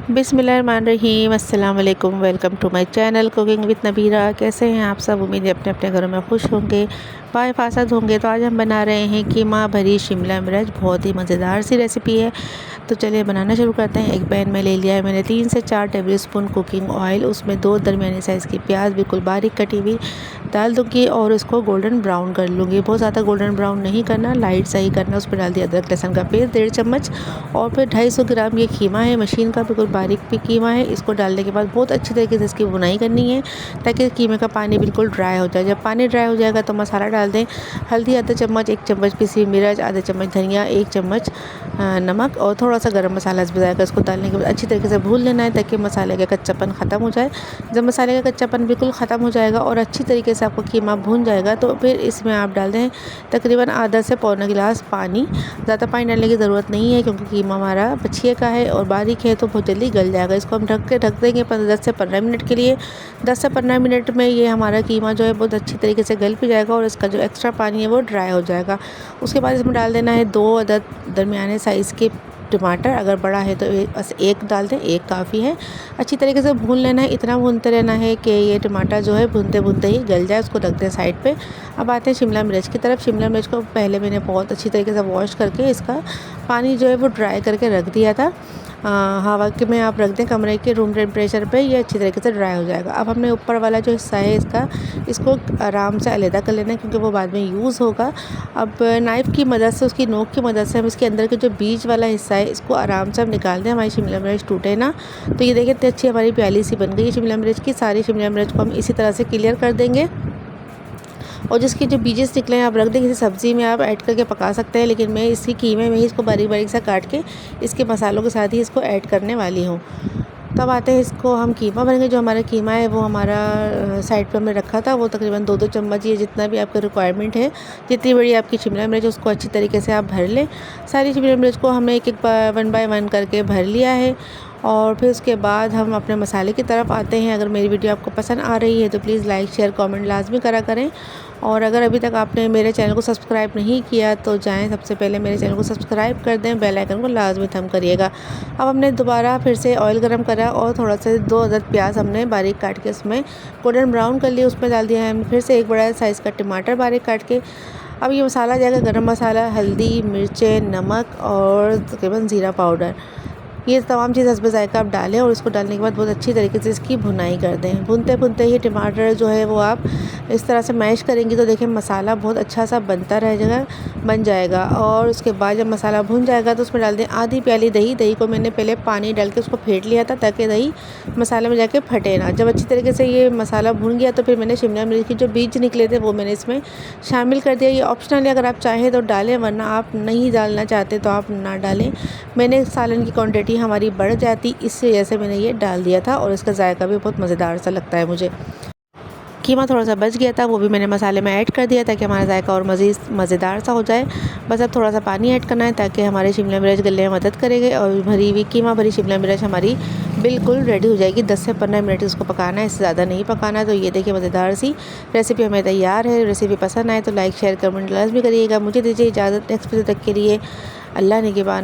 बिस्मिल्लाहिर्रहमानिर्रहीम, अस्सलाम वालेकुम। Welcome to my channel cooking with Nabira. कैसे हैं आप सब? उम्मीद है अपने अपने घरों में खुश होंगे, बाहिफाजत होंगे। तो आज हम बना रहे हैं कीमा भरी शिमला मिर्च। बहुत ही मज़ेदार सी रेसिपी है। तो चलिए बनाना शुरू करते हैं। एक पैन में ले लिया है मैंने 3 से 4 टेबलस्पून कुकिंग ऑयल। उसमें 2 दरमियानी साइज़ की प्याज बिल्कुल बारीक कटी हुई डाल दूँगी और इसको गोल्डन ब्राउन कर लूँगी। बहुत ज़्यादा गोल्डन ब्राउन नहीं करना, लाइट सा ही करना। उसमें डाल दिया अदरक लहसुन का पेस्ट 1.5 चम्मच और फिर 250 ग्राम ये कीमा है, मशीन का बिल्कुल बारीक भी कीमा है। इसको डालने के बाद बहुत अच्छी तरीके से इसकी भुनाई करनी है ताकि कीमे का पानी बिल्कुल ड्राई हो जाए। जब पानी ड्राई हो जाएगा तो मसाला डाल दें। हल्दी आधा चम्मच, 1 चम्मच पिसी मिर्च, आधा चम्मच धनिया, 1 चम्मच नमक और थोड़ा सा गरम मसाला जाएगा। इसको डालने के बाद अच्छी तरीके से भून लेना है ताकि मसाले का कच्चापन ख़त्म हो जाए। जब मसाले का कच्चापन बिल्कुल ख़त्म हो जाएगा और अच्छी तरीके से आपको कीमा भून जाएगा तो फिर इसमें आप डाल दें तकरीबन आधा से पौना गिलास पानी। ज़्यादा पानी डालने की ज़रूरत नहीं है क्योंकि कीमा हमारा बछिए का है और बारीक है तो बहुत जल्दी गल जाएगा। इसको हम ढक देंगे 10 से 15 मिनट के लिए। 10 से 15 मिनट में ये हमारा कीमा जो है बहुत अच्छी तरीके से गल भी जाएगा और इसका जो एक्स्ट्रा पानी है वो ड्राई हो जाएगा। उसके बाद इसमें डाल देना है 2 अदद दरमियाने साइज़ के टमाटर। अगर बड़ा है तो एक डाल दें, एक काफ़ी है। अच्छी तरीके से भून लेना है, इतना भूनते रहना है कि ये टमाटर जो है भूनते भूनते ही गल जाए। उसको रख दें साइड पे। अब आते हैं शिमला मिर्च की तरफ। शिमला मिर्च को पहले मैंने बहुत अच्छी तरीके से वॉश करके इसका पानी जो है वो ड्राई करके रख दिया था। हवा के में आप रख दें कमरे के रूम टेम्परेचर पे, ये अच्छी तरीके से ड्राई हो जाएगा। अब हमने ऊपर वाला जो हिस्सा है इसको आराम से अलहदा कर लेना है क्योंकि वो बाद में यूज़ होगा। अब नाइफ़ की मदद से, उसकी नोक की मदद से हम इसके अंदर के जो बीज वाला हिस्सा है इसको आराम से हम निकाल दें। हमारी शिमला मिर्च टूटे ना। तो ये देखिए इतनी अच्छी हमारी प्याली सी बन गई है शिमला मिर्च की। सारी शिमला मिर्च को हम इसी तरह से क्लियर कर देंगे और जिसके जो बीजेस निकले हैं आप रख दें। किसी सब्ज़ी में आप ऐड करके पका सकते हैं, लेकिन मैं इसी कीमे में ही इसको बारीक बारीक सा काट के इसके मसालों के साथ ही इसको ऐड करने वाली हूँ। तब आते हैं इसको हम कीमा भरेंगे। जो हमारा कीमा है वो हमारा साइड पे हमने रखा था, वो तकरीबन 2-2 चम्मच, ये जितना भी आपका रिक्वायरमेंट है, जितनी बड़ी आपकी शिमला मिर्च उसको अच्छी तरीके से आप भर लें। सारी शिमला मिर्च को हमने एक एक 1 बाय 1 करके भर लिया है। और फिर उसके बाद हम अपने मसाले की तरफ आते हैं। अगर मेरी वीडियो आपको पसंद आ रही है तो प्लीज़ लाइक शेयर कमेंट लाजमी करा करें। और अगर अभी तक आपने मेरे चैनल को सब्सक्राइब नहीं किया तो जाएं, सबसे पहले मेरे चैनल को सब्सक्राइब कर दें, बेल आइकन को लाजमी थम करिएगा। अब हमने दोबारा फिर से ऑयल गरम करा और थोड़ा सा 2 अदद प्याज हमने बारीक काट के उसमें गोल्डन ब्राउन कर लिया। उसमें डाल दिया है फिर से 1 बड़ा साइज़ का टमाटर बारीक काट के। अब ये मसाला जाएगा गरम मसाला, हल्दी, मिर्चें, नमक और तकरीबन ज़ीरा पाउडर। ये तमाम चीज़ हस्ब ज़ायक़ा आप डालें और इसको डालने के बाद बहुत अच्छी तरीके से इसकी भुनाई कर दें। भुनते भुनते ही टमाटर जो है वो आप इस तरह से मैश करेंगी तो देखिए मसाला बहुत अच्छा सा बन जाएगा। और उसके बाद जब मसाला भुन जाएगा तो उसमें डाल दें आधी प्याली दही। दही को मैंने पहले पानी डाल के उसको फेंट लिया था ताकि दही मसाले में जाके फटे ना। जब अच्छी तरीके से ये मसाला भुन गया तो फिर मैंने शिमला मिर्च की जो बीज निकले थे वो मैंने इसमें शामिल कर दिया। ये ऑप्शनल है, अगर आप चाहें तो डालें, वरना आप नहीं डालना चाहते तो आप ना डालें। मैंने सालन की क्वांटिटी हमारी बढ़ जाती, इस वजह से मैंने ये डाल दिया था और इसका जायका भी बहुत मज़ेदार सा लगता है मुझे। कीमा थोड़ा सा बच गया था, वो भी मैंने मसाले में ऐड कर दिया ताकि हमारा जायका और मज़ेदार सा हो जाए। बस अब थोड़ा सा पानी ऐड करना है ताकि हमारे शिमला मिर्च गलने में मदद करेगी और भरी हुई कीमा भरी शिमला मिर्च हमारी बिल्कुल रेडी हो जाएगी। 10 से 15 मिनट इसको पकाना है, इससे ज़्यादा नहीं पकाना। तो ये देखिए मज़ेदार सी रेसिपी हमें तैयार है। रेसिपी पसंद आए तो लाइक शेयर कमेंट लाजमी करिएगा। मुझे दीजिए इजाज़त, नेक्स्ट वीडियो तक के लिए अल्लाह निगहबान।